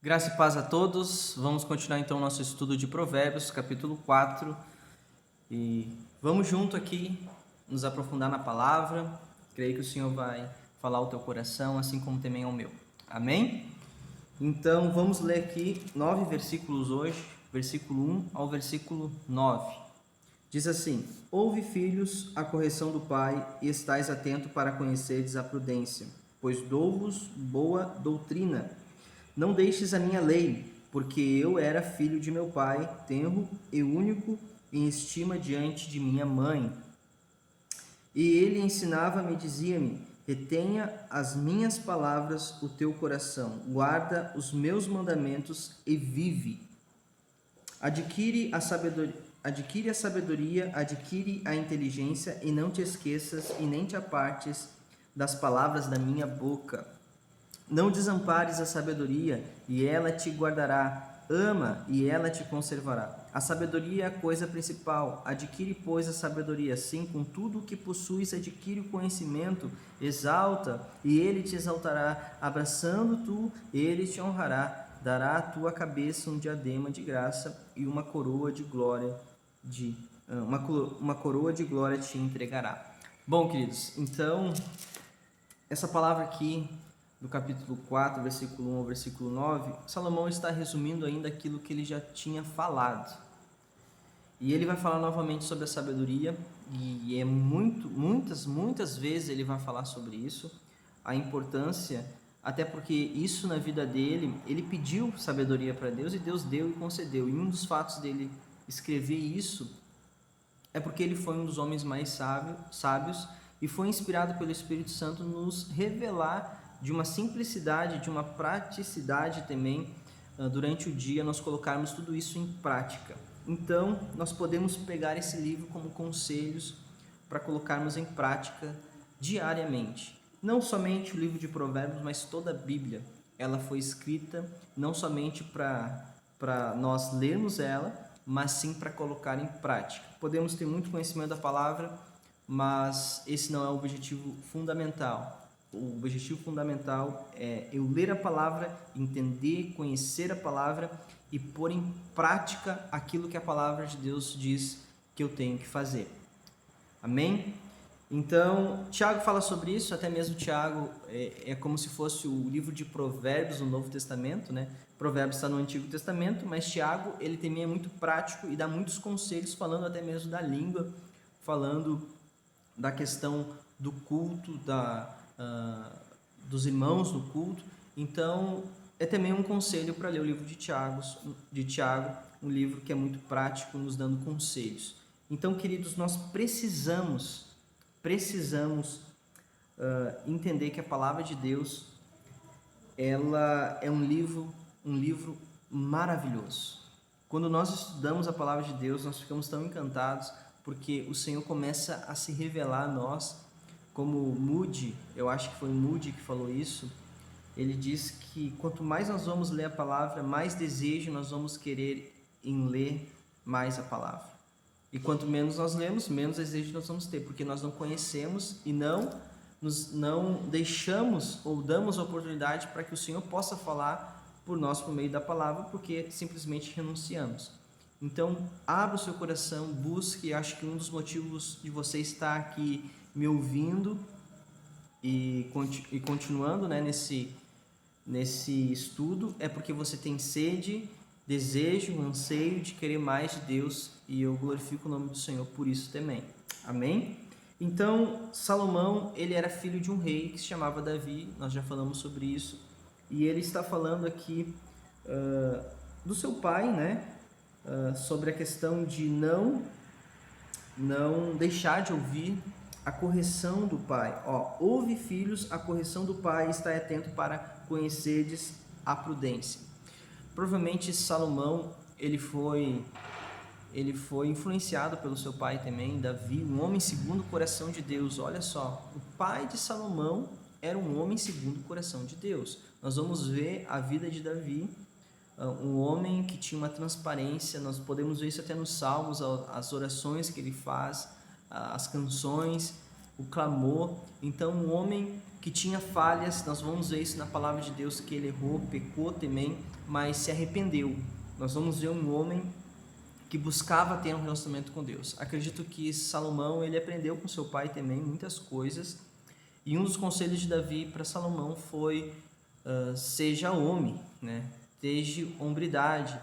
Graça e paz a todos. Vamos continuar então o nosso estudo de Provérbios, capítulo 4. E vamos junto aqui nos aprofundar na palavra. Creio que o Senhor vai falar ao teu coração, assim como também ao meu. Amém? Então vamos ler aqui 9 versículos hoje, versículo 1 ao versículo 9. Diz assim: Ouve, filhos, a correção do pai, e estais atento para conheceres a prudência, pois dou-vos boa doutrina. Não deixes a minha lei, porque eu era filho de meu pai, tenro e único em estima diante de minha mãe. E ele ensinava-me, dizia-me: retenha as minhas palavras o teu coração, guarda os meus mandamentos e vive. Adquire a inteligência e não te esqueças e nem te apartes das palavras da minha boca. Não desampares a sabedoria, e ela te guardará. Ama, e ela te conservará. A sabedoria é a coisa principal. Adquire, pois, a sabedoria. Sim, com tudo o que possuis, adquire o conhecimento. Exalta, e ele te exaltará. Abraçando tu, ele te honrará. Dará à tua cabeça um diadema de graça e uma coroa de glória uma coroa de glória te entregará. Bom, queridos, então essa palavra aqui do capítulo 4, versículo 1 ao versículo 9, Salomão está resumindo ainda aquilo que ele já tinha falado. E ele vai falar novamente sobre a sabedoria, e muitas vezes ele vai falar sobre isso, a importância, até porque isso na vida dele, ele pediu sabedoria para Deus e Deus deu e concedeu. E um dos fatos dele escrever isso é porque ele foi um dos homens mais sábios e foi inspirado pelo Espírito Santo nos revelar de uma simplicidade, de uma praticidade também, durante o dia nós colocarmos tudo isso em prática. Então, nós podemos pegar esse livro como conselhos para colocarmos em prática diariamente. Não somente o livro de Provérbios, mas toda a Bíblia. Ela foi escrita não somente para nós lermos ela, mas sim para colocar em prática. Podemos ter muito conhecimento da palavra, mas esse não é o objetivo fundamental. O objetivo fundamental é eu ler a palavra, entender, conhecer a palavra e pôr em prática aquilo que a palavra de Deus diz que eu tenho que fazer. Amém? Então, Tiago fala sobre isso, até mesmo Tiago é como se fosse o livro de Provérbios no Novo Testamento, né? Provérbios está no Antigo Testamento, mas Tiago, ele também é muito prático e dá muitos conselhos, falando até mesmo da língua, falando da questão do culto, dos irmãos no culto. Então, é também um conselho para ler o livro de Tiago, um livro que é muito prático, nos dando conselhos. Então, queridos, nós precisamos entender que a palavra de Deus, ela é um livro maravilhoso. Quando nós estudamos a palavra de Deus, nós ficamos tão encantados porque o Senhor começa a se revelar a nós, como Moody, eu acho que foi Moody que falou isso. Ele diz que quanto mais nós vamos ler a palavra, mais desejo nós vamos querer em ler mais a palavra. E quanto menos nós lemos, menos desejo nós vamos ter, porque nós não conhecemos e não deixamos ou damos oportunidade para que o Senhor possa falar por nós por meio da palavra, porque simplesmente renunciamos. Então, abra o seu coração, busque. Acho que um dos motivos de você estar aqui me ouvindo e continuando, né, nesse estudo é porque você tem sede, desejo, anseio de querer mais de Deus, e eu glorifico o nome do Senhor por isso também. Amém? Então, Salomão, ele era filho de um rei que se chamava Davi, nós já falamos sobre isso, e ele está falando aqui do seu pai, né? Sobre a questão de não deixar de ouvir a correção do pai. Ouve, filhos, a correção do pai, e estai atento para conhecerdes a prudência. Provavelmente Salomão, ele foi influenciado pelo seu pai também, Davi, um homem segundo o coração de Deus. Olha só, o pai de Salomão era um homem segundo o coração de Deus. Nós vamos ver a vida de Davi, um homem que tinha uma transparência. Nós podemos ver isso até nos Salmos, as orações que ele faz, as canções, o clamor. Então, um homem que tinha falhas, nós vamos ver isso na palavra de Deus, que ele errou, pecou também, mas se arrependeu. Nós vamos ver um homem que buscava ter um relacionamento com Deus. Acredito que Salomão, ele aprendeu com seu pai também muitas coisas, e um dos conselhos de Davi para Salomão foi: seja homem, né? Seja hombridade,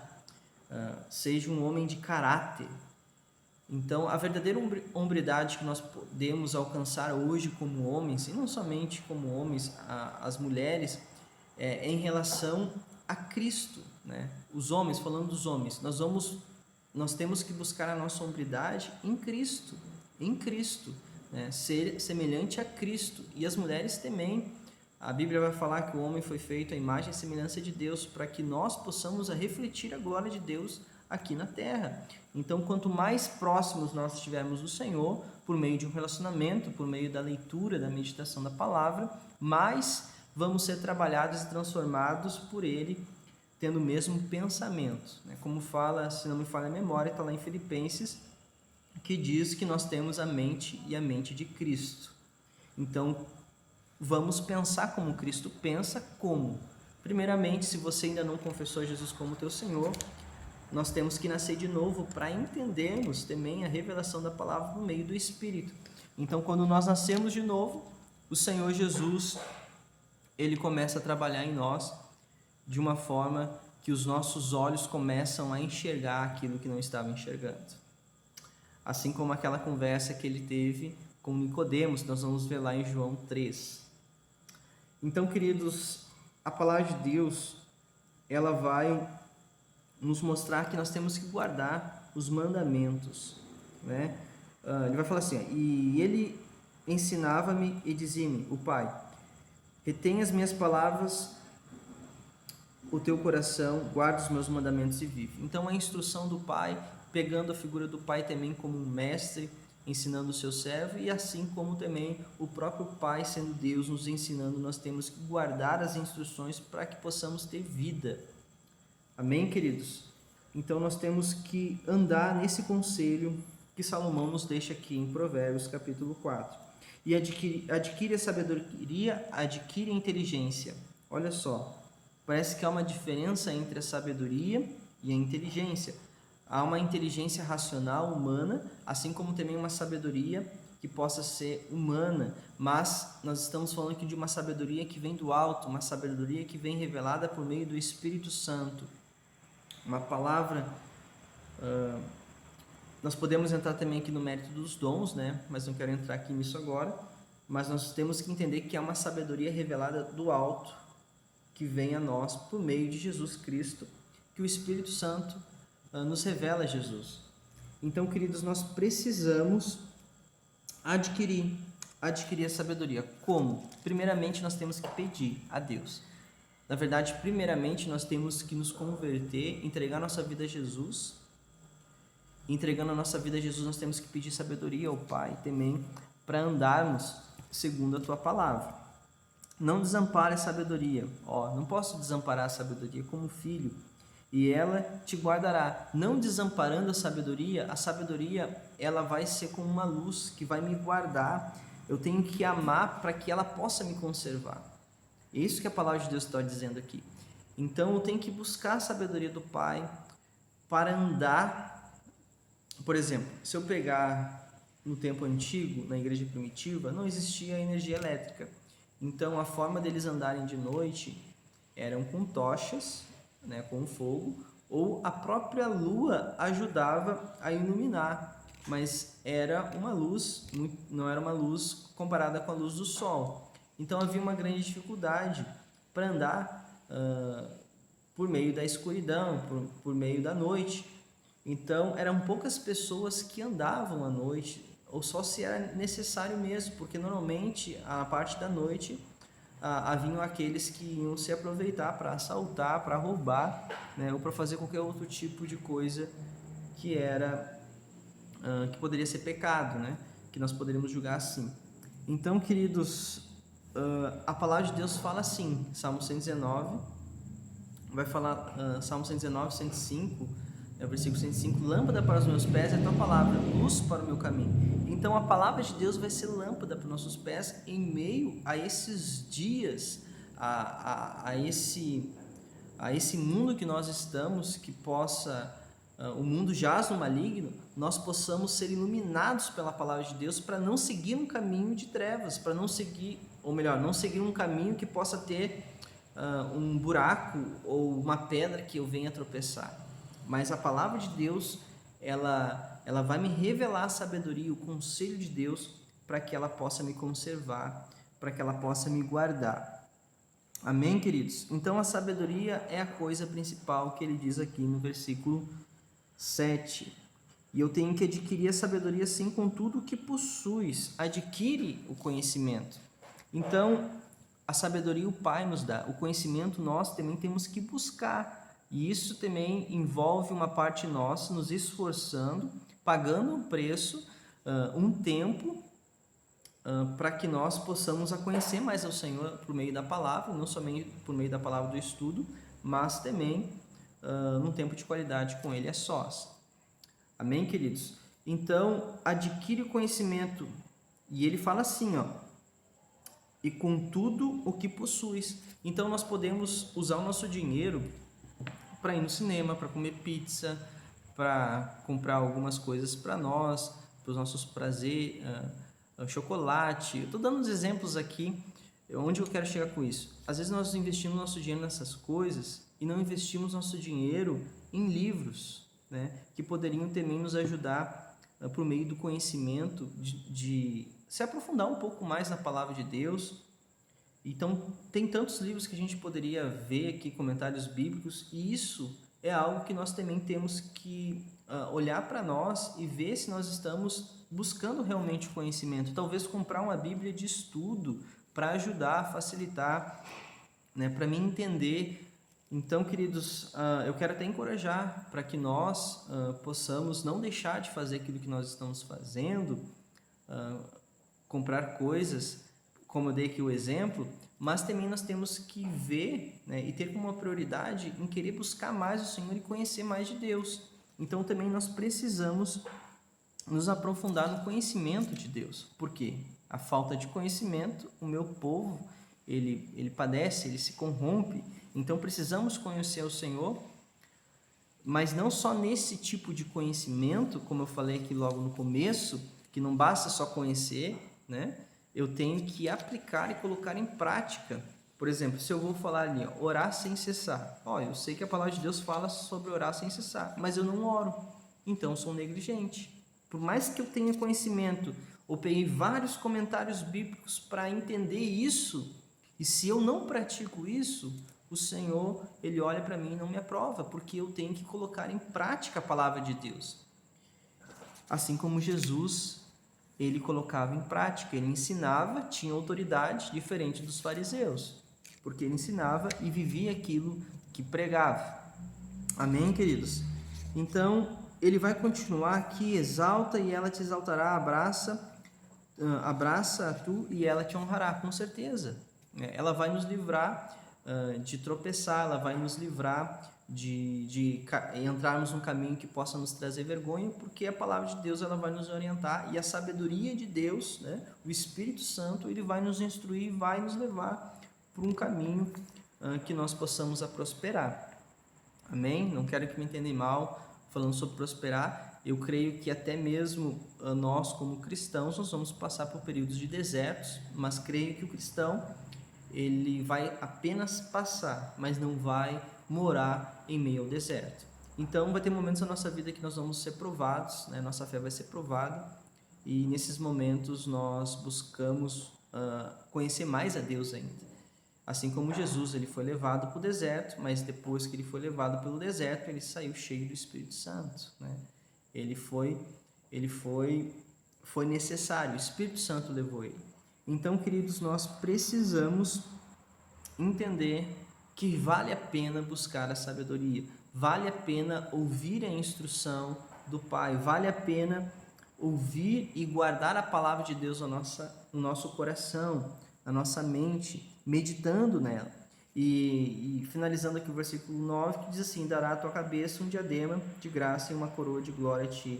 seja um homem de caráter. Então, a verdadeira hombridade que nós podemos alcançar hoje como homens, e não somente como homens, as mulheres, é em relação a Cristo, né? Os homens, falando dos homens, nós temos que buscar a nossa hombridade em Cristo, né? Ser semelhante a Cristo. E as mulheres também. A Bíblia vai falar que o homem foi feito à imagem e semelhança de Deus, para que nós possamos refletir a glória de Deus aqui na terra. Então, quanto mais próximos nós estivermos do Senhor, por meio de um relacionamento, por meio da leitura, da meditação da palavra, mais vamos ser trabalhados e transformados por Ele, tendo o mesmo pensamento, né? Como fala, se não me falha a memória, está lá em Filipenses, que diz que nós temos a mente e a mente de Cristo. Então, vamos pensar como Cristo pensa. Como? Primeiramente, se você ainda não confessou Jesus como teu Senhor, nós temos que nascer de novo para entendermos também a revelação da palavra por meio do Espírito. Então, quando nós nascemos de novo, o Senhor Jesus, ele começa a trabalhar em nós de uma forma que os nossos olhos começam a enxergar aquilo que não estavam enxergando. Assim como aquela conversa que ele teve com Nicodemos, nós vamos ver lá em João 3. Então, queridos, a palavra de Deus, ela vai nos mostrar que nós temos que guardar os mandamentos, né? Ele vai falar assim: e ele ensinava-me e dizia-me, o Pai, retém as minhas palavras, o teu coração, guarda os meus mandamentos e vive. Então, a instrução do Pai, pegando a figura do Pai também como um mestre, ensinando o seu servo, e assim como também o próprio Pai, sendo Deus, nos ensinando, nós temos que guardar as instruções para que possamos ter vida. Amém, queridos? Então, nós temos que andar nesse conselho que Salomão nos deixa aqui em Provérbios, capítulo 4. E adquire a sabedoria, adquire a inteligência. Olha só, parece que há uma diferença entre a sabedoria e a inteligência. Há uma inteligência racional, humana, assim como também uma sabedoria que possa ser humana, mas nós estamos falando aqui de uma sabedoria que vem do alto, uma sabedoria que vem revelada por meio do Espírito Santo. Uma palavra, nós podemos entrar também aqui no mérito dos dons, né? Mas não quero entrar aqui nisso agora, mas nós temos que entender que é uma sabedoria revelada do alto, que vem a nós por meio de Jesus Cristo, que o Espírito Santo nos revela Jesus. Então, queridos, nós precisamos adquirir a sabedoria. Como? Primeiramente, nós temos que pedir a Deus. Na verdade, primeiramente, nós temos que nos converter, entregar nossa vida a Jesus. Entregando a nossa vida a Jesus, nós temos que pedir sabedoria ao Pai também, para andarmos segundo a Tua palavra. Não desampare a sabedoria. Não posso desamparar a sabedoria como filho, e ela te guardará. Não desamparando a sabedoria ela vai ser como uma luz que vai me guardar. Eu tenho que amar para que ela possa me conservar. É isso que a palavra de Deus está dizendo aqui. Então eu tenho que buscar a sabedoria do Pai para andar. Por exemplo, se eu pegar no tempo antigo, na igreja primitiva, não existia energia elétrica. Então a forma deles andarem de noite eram com tochas, né, com fogo, ou a própria lua ajudava a iluminar, mas era uma luz, não era uma luz comparada com a luz do sol. Então havia uma grande dificuldade para andar por meio da escuridão, por meio da noite. Então eram poucas pessoas que andavam à noite, ou só se era necessário mesmo, porque normalmente a parte da noite haviam aqueles que iam se aproveitar para assaltar, para roubar, né, ou para fazer qualquer outro tipo de coisa que que poderia ser pecado, né, que nós poderíamos julgar assim. Então, queridos, a palavra de Deus fala assim, Salmo 119, vai falar, Salmo 119, 105, versículo 105, lâmpada para os meus pés é a tua palavra, luz para o meu caminho. Então a palavra de Deus vai ser lâmpada para os nossos pés em meio a esses dias, a esse mundo que nós estamos, que possa, o mundo jaz no maligno, nós possamos ser iluminados pela palavra de Deus para não seguir um caminho de trevas, para não seguir, ou melhor, não seguir um caminho que possa ter um buraco ou uma pedra que eu venha tropeçar. Mas a palavra de Deus, ela vai me revelar a sabedoria, o conselho de Deus, para que ela possa me conservar, para que ela possa me guardar. Amém, queridos? Então a sabedoria é a coisa principal que ele diz aqui no versículo 7. E eu tenho que adquirir a sabedoria sim com tudo o que possuis. Adquire o conhecimento. Então, a sabedoria o Pai nos dá. O conhecimento nós também temos que buscar. E isso também envolve uma parte nossa nos esforçando, pagando um preço, um tempo, para que nós possamos a conhecer mais ao Senhor por meio da palavra, não somente por meio da palavra do estudo, mas também num tempo de qualidade com Ele a sós. Amém, queridos? Então, adquire o conhecimento. E ele fala assim, ó, e com tudo o que possuis. Então, nós podemos usar o nosso dinheiro para ir no cinema, para comer pizza, para comprar algumas coisas para nós, para os nossos prazeres, chocolate. Eu estou dando uns exemplos aqui, onde eu quero chegar com isso. Às vezes nós investimos nosso dinheiro nessas coisas e não investimos nosso dinheiro em livros, né, que poderiam também nos ajudar por meio do conhecimento de se aprofundar um pouco mais na palavra de Deus. Então, tem tantos livros que a gente poderia ver aqui, comentários bíblicos, e isso é algo que nós também temos que olhar para nós e ver se nós estamos buscando realmente o conhecimento. Talvez comprar uma Bíblia de estudo para ajudar, facilitar, né, para mim entender. Então, queridos, eu quero até encorajar para que nós possamos não deixar de fazer aquilo que nós estamos fazendo, comprar coisas, como eu dei aqui o exemplo, mas também nós temos que ver, né, e ter como uma prioridade em querer buscar mais o Senhor e conhecer mais de Deus. Então também nós precisamos nos aprofundar no conhecimento de Deus. Por quê? A falta de conhecimento, o meu povo, ele padece, ele se corrompe. Então precisamos conhecer o Senhor, mas não só nesse tipo de conhecimento, como eu falei aqui logo no começo, que não basta só conhecer, né? Eu tenho que aplicar e colocar em prática. Por exemplo, se eu vou falar ali, ó, orar sem cessar. Eu sei que a palavra de Deus fala sobre orar sem cessar, mas eu não oro, então eu sou negligente. Por mais que eu tenha conhecimento, ou peguei vários comentários bíblicos para entender isso, e se eu não pratico isso, o Senhor, Ele olha para mim e não me aprova, porque eu tenho que colocar em prática a palavra de Deus. Assim como Jesus, ele colocava em prática, ele ensinava, tinha autoridade diferente dos fariseus, porque ele ensinava e vivia aquilo que pregava. Amém, queridos? Então, ele vai continuar aqui, exalta e ela te exaltará, abraça a tu e ela te honrará, com certeza. Ela vai nos livrar de tropeçar, ela vai nos livrar de entrarmos num caminho que possa nos trazer vergonha, porque a palavra de Deus ela vai nos orientar, e a sabedoria de Deus, né, o Espírito Santo, ele vai nos instruir e vai nos levar por um caminho que nós possamos a prosperar. Amém? Não quero que me entendam mal falando sobre prosperar. Eu creio que até mesmo nós como cristãos nós vamos passar por períodos de desertos, mas creio que o cristão ele vai apenas passar, mas não vai morar em meio ao deserto. Então vai ter momentos na nossa vida que nós vamos ser provados, né? Nossa fé vai ser provada, e nesses momentos nós buscamos conhecer mais a Deus ainda. Assim como Jesus, ele foi levado para o deserto, mas depois que ele foi levado pelo deserto, ele saiu cheio do Espírito Santo, né? Foi necessário, o Espírito Santo levou ele. Então, queridos, nós precisamos entender que vale a pena buscar a sabedoria, vale a pena ouvir a instrução do Pai, vale a pena ouvir e guardar a palavra de Deus no nosso coração, na nossa mente, meditando nela. E finalizando aqui o versículo 9, que diz assim: dará à tua cabeça um diadema de graça e uma coroa de glória te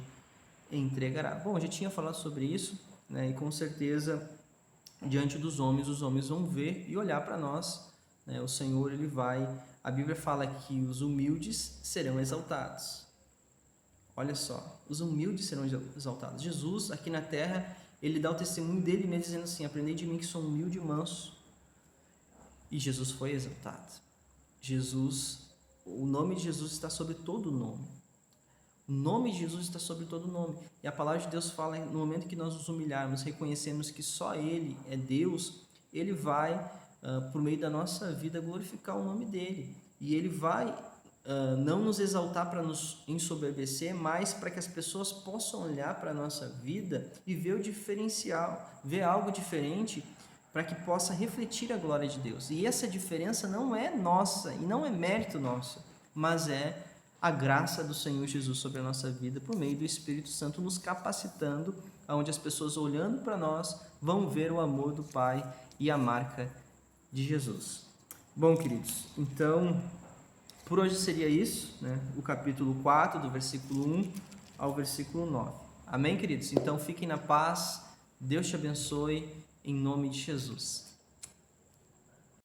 entregará. Bom, eu já tinha falado sobre isso, né? E com certeza, diante dos homens, os homens vão ver e olhar para nós, né? O Senhor, ele vai... A Bíblia fala que os humildes serão exaltados. Olha só, os humildes serão exaltados. Jesus, aqui na terra, ele dá o testemunho dele mesmo, dizendo assim: aprendei de mim que sou humilde e manso. E Jesus foi exaltado. O nome de Jesus está sobre todo nome. O nome de Jesus está sobre todo nome. E a palavra de Deus fala, no momento que nós nos humilharmos, reconhecemos que só Ele é Deus, Ele vai, por meio da nossa vida, glorificar o nome dEle. E Ele vai não nos exaltar para nos ensoberbecer, mas para que as pessoas possam olhar para a nossa vida e ver o diferencial, ver algo diferente, para que possa refletir a glória de Deus. E essa diferença não é nossa e não é mérito nosso, mas é a graça do Senhor Jesus sobre a nossa vida por meio do Espírito Santo nos capacitando, aonde as pessoas olhando para nós vão ver o amor do Pai e a marca de Jesus. Bom, queridos, então por hoje seria isso, né? O capítulo 4, do versículo 1 ao versículo 9. Amém, queridos? Então fiquem na paz, Deus te abençoe, em nome de Jesus.